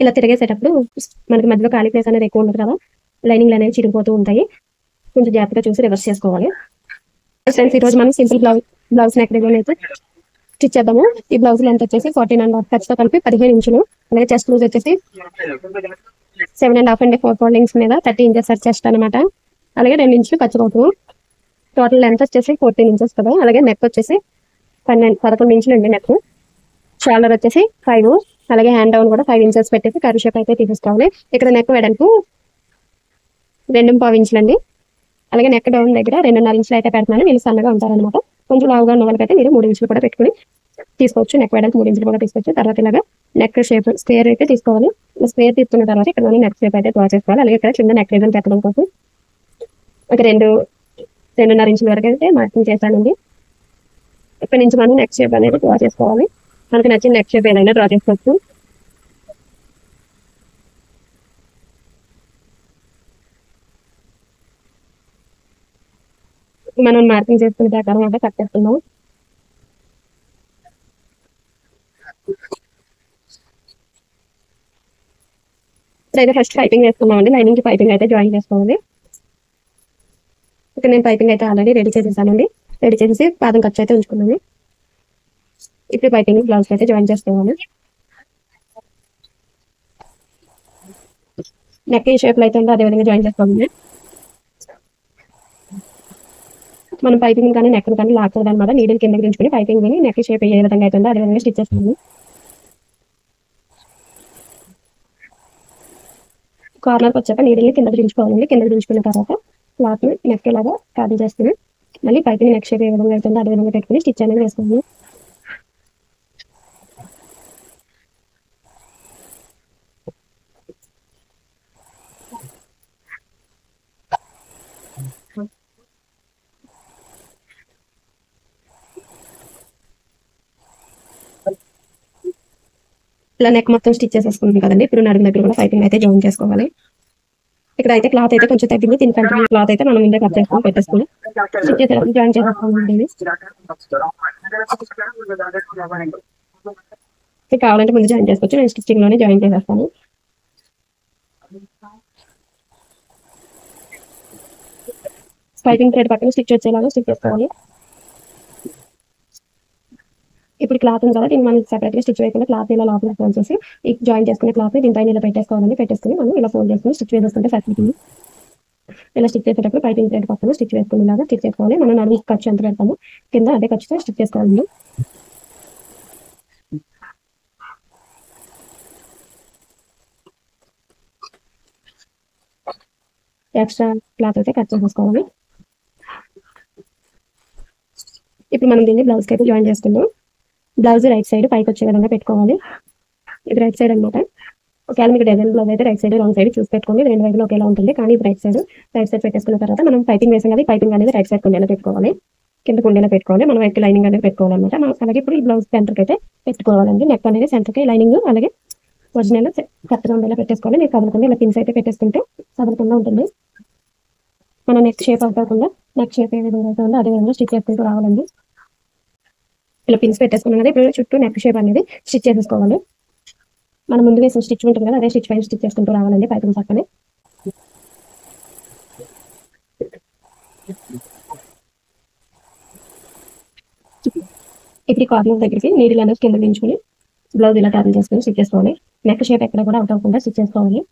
ఇలా తిరిగేసేటప్పుడు మనకి మధ్యలో ఖాళీ ప్లేస్ అనేది ఎక్కువ ఉండదు కదా, లైనింగ్లు అనేవి చిరిగిపోతూ ఉంటాయి. కొంచెం జాగ్రత్తగా చూసి రివర్స్ చేసుకోవాలి. ఫ్రెండ్స్ ఈరోజు మనం సింపుల్ బ్లౌజ్ నెక్ డిజైన్ అయితే స్టిచ్ చేద్దాము. ఈ బ్లౌజ్ లెంత్ వచ్చేసి 14.5 ఖర్చుతో కలిపి 15 ఇంచులు. అలాగే చెస్ట్ లూజ్ వచ్చేసి 7.5 అండ్ 4 ఫోల్డింగ్స్ మీద 30 ఇంచెస్ చెస్ట్ అనమాట. అలాగే 2 ఇంచులు ఖర్చు అవుతుంది. టోటల్ లెంత్ వచ్చేసి 14 ఇంచెస్ కదా. అలాగే నెక్ వచ్చేసి 11 ఇంచులు అండి నెక్. షోల్డర్ వచ్చేసి 5, అలాగే హ్యాండ్ డౌన్ కూడా 5 ఇంచెస్ పెట్టేసి కర్వ్ షేప్ అయితే తీసుకోవాలి. ఇక్కడ నెక్ వెడల్పు 2.5 ఇంచులు అండి. అలాగే నెక్ డౌన్ దగ్గర 2.5 ఇంచులు అయితే పెడుతున్నాను. వీళ్ళు సన్నగా ఉంటారనమాట. కొంచెం లావుగా ఉన్న వాళ్ళకైతే మీరు 3 ఇంచులు కూడా పెట్టుకుని తీసుకోవచ్చు. నెక్ వెడల్పు 3 ఇంచులు కూడా తీసుకోవచ్చు. తర్వాత ఇలాగా నెక్ షేప్ స్క్వేర్ అయితే తీసుకోవాలి. స్క్వేర్ తీసుకున్న తర్వాత ఇక్కడ నెక్ షేప్ అయితే డ్రా చేసుకోవాలి. అలాగే ఇక్కడ కింద నెక్ డిజైన్ పెట్టడం కోసం ఒక 2.5 ఇంచుల వరకు అయితే మార్కింగ్ చేస్తానండి. ఇక్కడ నుంచి మనం నెక్ షేప్ అనేది డ్రా చేసుకోవాలి. మనకి నచ్చిన నెక్ షేప్ ఏదైనా డ్రా చేసుకోవచ్చు. మనం మార్కింగ్ చేసుకునే ప్రకారం అయితే కట్ చేస్తున్నాం. ఇప్పుడైతే ఫస్ట్ పైపింగ్ వేసుకున్నామండి. లైనింగ్ కి పైపింగ్ అయితే జాయిన్ చేసుకోవాలి. ఇక్కడ నేను పైపింగ్ అయితే ఆల్రెడీ రెడీ చేసేసానండి. రెడీ చేసేసి పాదం ఖర్చు అయితే ఉంచుకున్నాను. ఇప్పుడు పైపింగ్ బ్లౌజ్ అయితే జాయిన్ చేసుకోవాలి. నెక్ ఏ షేప్ లో అయితే ఉందో అదే విధంగా జాయిన్ చేసుకోవాలి. మనం పైపింగ్ కానీ నెక్ కానీ లాక్కూడదు అనమాట. నీడిల్ కిందకి దించుకుని పైపింగ్ కానీ నెక్ షేప్ ఏ విధంగా అయితే ఉందో అదే విధంగా స్టిచ్ చేస్తాము. కార్నర్కి వచ్చాక నీడిల్ని కిందకి దించుకోవాలండి. కిందకి దించుకున్న తర్వాత క్లాత్ నెక్ ఇలాగా ఖాళీ చేసుకుని మళ్ళీ పైపింగ్ నెక్ షేప్ ఏ విధంగా అయితే ఉందో అదే విధంగా పెట్టుకుని స్టిచ్ అనేది వేసుకోవాలి. ఇలా నెక్ మొత్తం స్టిచ్ చేసేసుకుంటుంది కదండి. ఇప్పుడు నడుము దగ్గర కూడా పైపింగ్ అయితే జాయిన్ చేసుకోవాలి. ఇక్కడ అయితే క్లాత్ అయితే కొంచెం తగ్గింది. దీనికంటే క్లాత్ అయితే మనం ముందే కట్ చేసుకొని పెట్టేసుకుని స్టిచ్ చేసేటప్పుడు జాయిన్ చేసేసుకోవాలి. కావాలంటే ముందు జాయిన్ చేసుకోవచ్చు. నేను స్టిచ్చింగ్ లోనే జాయిన్ చేసేస్తాను. పైపింగ్ థ్రెడ్ పక్కన స్టిచ్ వచ్చేలాగా స్టిచ్ చేసుకోవాలి. ఇప్పుడు క్లాత్ ఉంది కదా, దీన్ని మనం సెపరేట్ గా స్టిచ్ వేయకుండా క్లాత్ ఇలా లోపల ఫోల్డ్ చేసి ఈ జాయిన్ చేసుకునే క్లాత్ దీనిపైన ఇలా పెట్టేసుకోవాలండి. పెట్టేసుకుని మనం ఇలా ఫోల్డ్ చేసుకుని స్టిచ్ వేసుకుంటే సరిపోతుంది. ఇలా స్టిచ్ చేసేటప్పుడు పైపింగ్ థ్రెడ్ పక్కన స్టిచ్ వేసుకుని ఇలాగా స్టిచ్ చేసుకోవాలి. మనం నడుము ఖర్చు ఎంత పెడతాము కింద అదే ఖర్చుతో స్టిచ్ చేసుకోవాలండి. ఎక్స్ట్రా క్లాత్ అయితే కట్ చేసేసుకోవాలి. ఇప్పుడు మనం దీన్ని బ్లౌజ్కి అయితే జాయిన్ చేసుకుందాం. బ్లౌజ్ రైట్ సైడ్ పైకి వచ్చే విధంగా పెట్టుకోవాలి. ఇది రైట్ సైడ్ అనమాట. ఒకవేళ మీకు డిజైన్ బ్లౌజ్ అయితే రైట్ సైడ్ రాంగ్ సైడ్ చూసి పెట్టుకోండి. రెండు వైపులు ఒకేలా ఉంటుంది. కానీ ఇది రైట్ సైడ్ పెట్టేసుకున్న తర్వాత మనం పైపింగ్ వేసాం కదా, పైపింగ్ అనేది రైట్ సైడ్ కుండేలా పెట్టుకోవాలి. కింద కుండేలా పెట్టుకోవాలి. మనం వైపు లైనింగ్ అనేది పెట్టుకోవాలన్నమాట. అలాగే ఇప్పుడు ఈ బ్లౌజ్ సెంటర్కి అయితే పెట్టుకోవాలండి. నెక్ అనేది సెంటర్కి లైనింగ్ అలాగే ఒరిజినల్ కరెక్ట్గా ఉండేలా పెట్టేసుకోవాలి. నేను కదలకుండా ఇలా పిన్స్ అయితే పెట్టేసుకుంటే కదలకుండా ఉంటుంది. మన నెక్ షేప్ అవ్వకుండా నెక్ షేప్ ఏ విధంగా అయితే ఉందో అదే విధంగా స్టిచ్ చేసుకుంటూ రావాలండి. ఇలా పిన్స్ పెట్టేసుకున్నాం కదా, ఇప్పుడు చుట్టూ నెక్ షేప్ అనేది స్టిచ్ చేసేసుకోవాలి. మనం ముందు వేసిన స్టిచ్ ఉంటుంది కదా, అదే స్టిచ్ పైన స్టిచ్ చేసుకుంటూ రావాలండి పైపింగ్ పక్కనే. ఇప్పుడు ఈ కార్నర్ దగ్గరికి నీడిల్ అనేది కింద దించుకుని బ్లౌజ్ ఇలా టర్న్ చేసుకుని స్టిచ్ చేసుకోవాలి. నెక్ షేప్ ఎక్కడ కూడా అవుట్ అవ్వకుండా స్టిచ్ చేసుకోవాలి.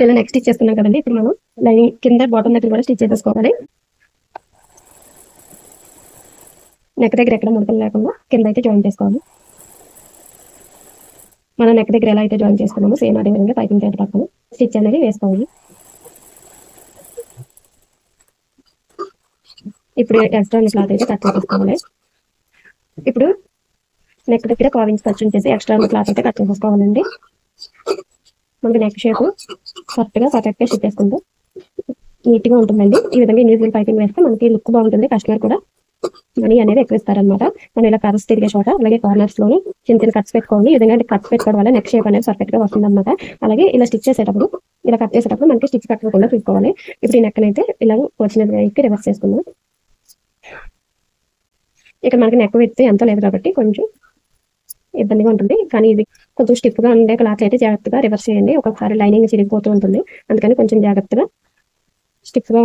ఇలా నెక్స్ట్ స్టిచ్ చేసుకున్నాం కదండి, ఇప్పుడు మనం లైనింగ్ కింద బాటమ్ దగ్గర కూడా స్టిచ్ చేసేసుకోవాలి. నెక్ దగ్గర ఎక్కడ ముడతలు లేకుండా కింద అయితే జాయిన్ చేసుకోవాలి. మనం నెక్ దగ్గర ఎలా అయితే జాయిన్ చేసుకున్నామో సేమ్ అదే విధంగా పైపింగ్ థ్రెడ్ పక్కన స్టిచ్ అనేది వేసుకోవాలి. ఇప్పుడు ఎక్స్ట్రా క్లాత్ అయితే కట్ చేసుకోవాలి. ఇప్పుడు నెక్ దగ్గర 1 ఇంచ్ ఖర్చు చేసి ఎక్స్ట్రా క్లాత్ అయితే కట్ చేసుకోవాలండి. మనకి నెక్ షేప్ కరెక్ట్గా స్టిచ్ చేసుకుంటూ నీట్గా ఉంటుందండి. ఈ విధంగా ఇన్విజిబుల్ పైపింగ్ వేస్తే మనకి లుక్ బాగుంటుంది. కస్టమర్ కూడా మనీ అనేది ఎక్కువ ఇస్తారనమాట. మనం ఇలా కర్వ్స్ తిరిగే చోట అలాగే కార్నర్స్ లోని చిన్న చిన్న కట్స్ పెట్టుకోవాలి. ఈ విధంగా కట్స్ పెట్టుకోవడం వల్ల నెక్ షేప్ అనేది పర్ఫెక్ట్ గా వస్తుంది అనమాట. అలాగే ఇలా స్టిచ్ చేసేటప్పుడు ఇలా కట్ చేసేటప్పుడు మనకి స్టిచ్ కట్టకుండా చూసుకోవాలి. ఇప్పుడు ఈ నెక్ అయితే ఇలా వచ్చినట్టుగా ఎక్కి రివర్స్ చేసుకుందాం. ఇక్కడ మనకి నెక్ విడ్త్ ఎంత లేదు కాబట్టి కొంచెం ఇబ్బందిగా ఉంటుంది. కానీ ఇది కొంచెం స్టిఫ్ గా ఉండే క్లాత్ అయితే జాగ్రత్తగా రివర్స్ చేయండి. ఒక్కొక్కసారి లైనింగ్ చిరిగిపోతూ ఉంటుంది. అందుకని కొంచెం జాగ్రత్తగా స్టిఫ్ గా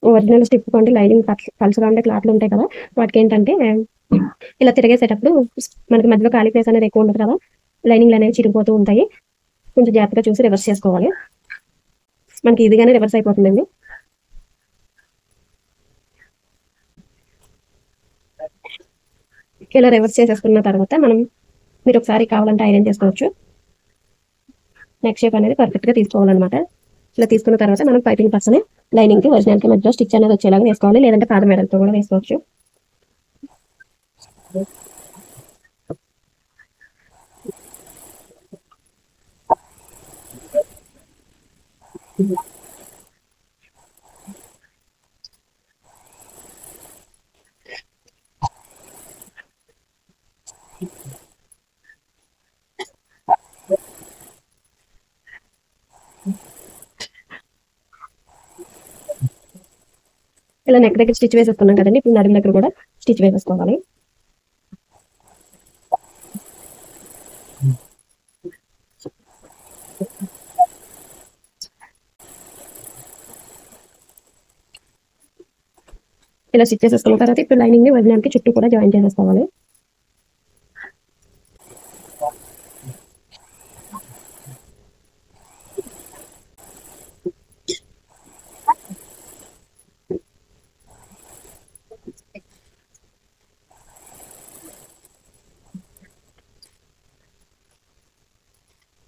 ఒరిజినల్ స్టిఫ్ గా ఉంటే లైనింగ్ పల్చగా ఉండే క్లాత్లు ఉంటాయి కదా, వాటికి ఏంటంటే ఇలా తిరిగేసేటప్పుడు మనకి మధ్యలో ఖాళీ ప్లేస్ అనేది ఎక్కువ ఉండదు కదా, లైనింగ్లు అనేవి చిరిగిపోతూ ఉంటాయి. కొంచెం జాగ్రత్తగా చూసి రివర్స్ చేసుకోవాలి. మనకి ఈజీగానే రివర్స్ అయిపోతుందండి. ఇలా రివర్స్ చేసేసుకున్న తర్వాత మీరు ఒకసారి కావాలంటే ఐరన్ చేసుకోవచ్చు. నెక్ షేప్ అనేది పర్ఫెక్ట్ గా తీసుకోవాలన్నమాట. ఇలా తీసుకున్న తర్వాత మనం పైపింగ్ పక్కనే లైనింగ్ కి ఒరిజినల్ కి మధ్యలో స్టిచ్ అనేది వచ్చేలాగా వేసుకోవాలి. లేదంటే పాద మెడలతో కూడా వేసుకోవచ్చు. ఇలా నెక్ దగ్గర స్టిచ్ వేసేసుకున్నాం కదండి. ఇప్పుడు నడుము దగ్గర కూడా స్టిచ్ వేసేసుకోవాలి. ఇలా స్టిచ్ చేసేసుకున్న తర్వాత ఇప్పుడు లైనింగ్ ని ఒరిజినల్ కి చుట్టూ కూడా జాయిన్ చేసేసుకోవాలి.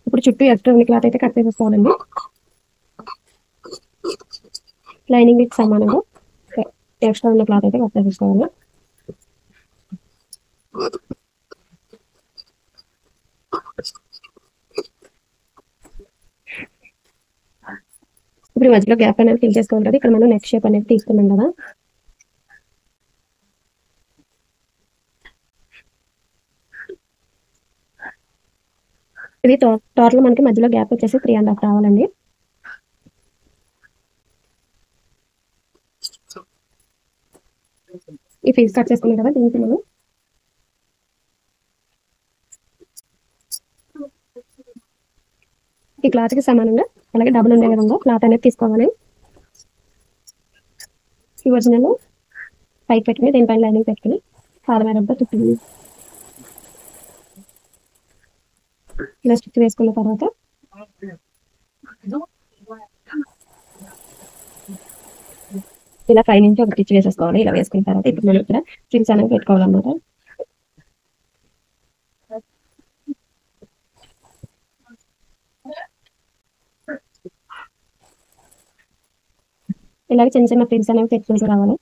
ఇప్పుడు చుట్టూ ఎక్స్ట్రా ఉన్న క్లాత్ అయితే కట్ చేసేసుకోవాలండి. లైనింగ్ కి సమానంగా ఎక్స్ట్రా ఉన్న క్లాత్ అయితే కట్ చేసేసుకోవాలి. ఇప్పుడు మధ్యలో గ్యాప్ అనేది ఫిల్ చేసుకోవాలి కదా. ఇక్కడ మనం నెక్ షేప్ అనేది తీసుకున్నాం కదా, ఇది టోటల్ మనకి మధ్యలో గ్యాప్ వచ్చేసి 3.5 రావాలండి. ఈ పీస్ కట్ చేసుకున్నాం కదా, దీనికి మనం ఈ క్లాత్ కి సమానంగా అలాగే డబుల్ ఉండే విధంగా క్లాత్ అనేది తీసుకోవాలి. ఈ ఒరిజినల్ పైకి పెట్టుకుని దీనిపైన లైనింగ్ పెట్టుకుని పాదమేరతో చుట్టూ ఇలా స్టిచ్ వేసుకున్న తర్వాత ఇలా పై నుంచి ఒక స్టిచ్ వేసేసుకోవాలి. ఇలా వేసుకున్న తర్వాత ఇప్పుడు మనం ఇక్కడ ఫ్రిల్స్ అనేవి పెట్టుకోవాలన్నమాట. ఇలాగ చిన్న చిన్న ఫ్రిల్స్ అనేవి పెట్టుకుంటూ రావాలి.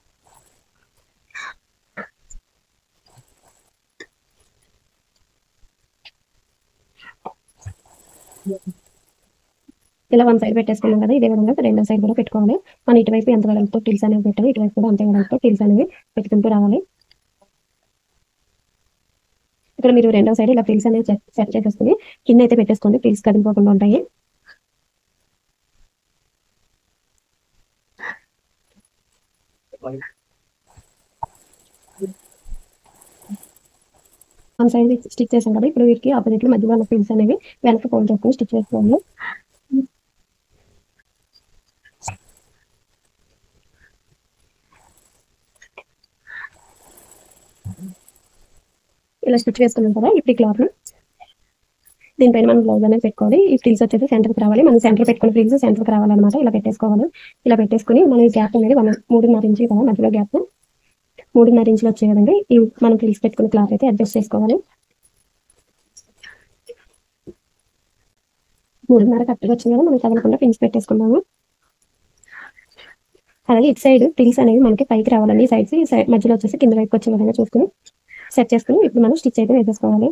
ఇలా వన్ సైడ్ పెట్టేసుకున్నాం కదా, ఇదే విధంగా రెండో సైడ్ కూడా పెట్టుకోవాలి. మన ఇటువైపు ఎంత వెడల్పుతో టిల్స్ అనేవి పెట్టాలి, ఇటువైపు కూడా అంతే వెడల్పుతో టిల్స్ అనేవి పెట్టుకుంటూ రావాలి. ఇక్కడ మీరు రెండో సైడ్ ఇలా టిల్స్ అనేవి సెట్ చేసేసుకుని కింద అయితే పెట్టేసుకోండి, టిల్స్ కదిలిపోకుండా ఉంటాయి. వన్ సైడ్ స్టిచ్ చేసాం కదా, ఇప్పుడు వీటికి ఆపోజిట్ మధ్యలో ఉన్న టిల్స్ అనేవి వెనక్కి ఫోల్డ్ చేసుకుని స్టిచ్ చేసుకోవాలి. ఇలా స్టిచ్ వేసుకున్నాం కదా, ఇప్పుడు క్లాత్ దీనిపైన మనం బ్లౌజ్ అనేది పెట్టుకోవాలి. ఈ ఫ్రిల్స్ వచ్చేసి సెంటర్కి రావాలి. మనం సెంటర్ పెట్టుకున్న ఫ్రిల్స్ సెంటర్కి రావాలన్నమాట. ఇలా పెట్టేసుకోవాలి. ఇలా పెట్టేసుకుని మనం ఈ గ్యాప్ అనేది 3.5 ఇంచులు కదా, మధ్యలో గ్యాప్ 3.5 ఇంచులు వచ్చే విధంగా ఈ మనం ఫ్రిల్స్ పెట్టుకున్న క్లాత్ అయితే అడ్జస్ట్ చేసుకోవాలి. 3.5 కరెక్ట్గా వచ్చింది కదా, మనం తగలకుండా పిన్స్ పెట్టేసుకున్నాము. అలాగే ఇటు సైడ్ ఫ్రిల్స్ అనేవి మనకి పైకి రావాలండి. ఈ సైడ్స్ మధ్యలో వచ్చేసి కింద వైపు వచ్చే విధంగా చూసుకుని సెట్ చేసుకుని ఇప్పుడు మనం స్టిచ్ అయితే వేసేసుకోవాలి.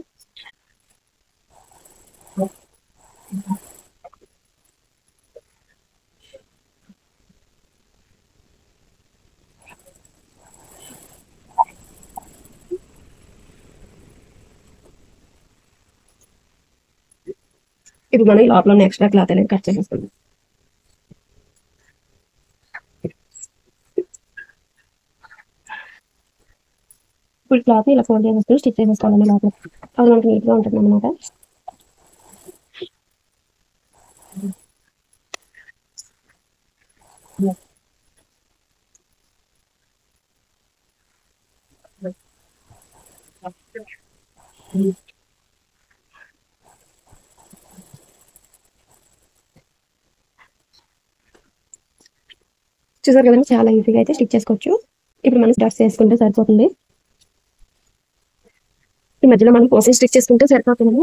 ఇప్పుడు మనం ఈ లోపల ఉన్న ఎక్స్ట్రా క్లాత్ అనేది కట్ చేసేసుకుందాం. ఇప్పుడు క్లాత్ ఇలా ఫోల్డ్ చేసేసుకుని స్టిచ్ చేసేసుకోవాలండి లోపల. అది మనకి నీట్గా ఉంటుంది అనమాట. చూసారు కదండి, చాలా ఈజీగా అయితే స్టిచ్ చేసుకోవచ్చు. ఇప్పుడు మనం డాట్స్ వేసుకుంటే సరిపోతుంది. ఈ మధ్యలో మనం పోసి స్టిచ్ చేసుకుంటే సరిపోతుంది.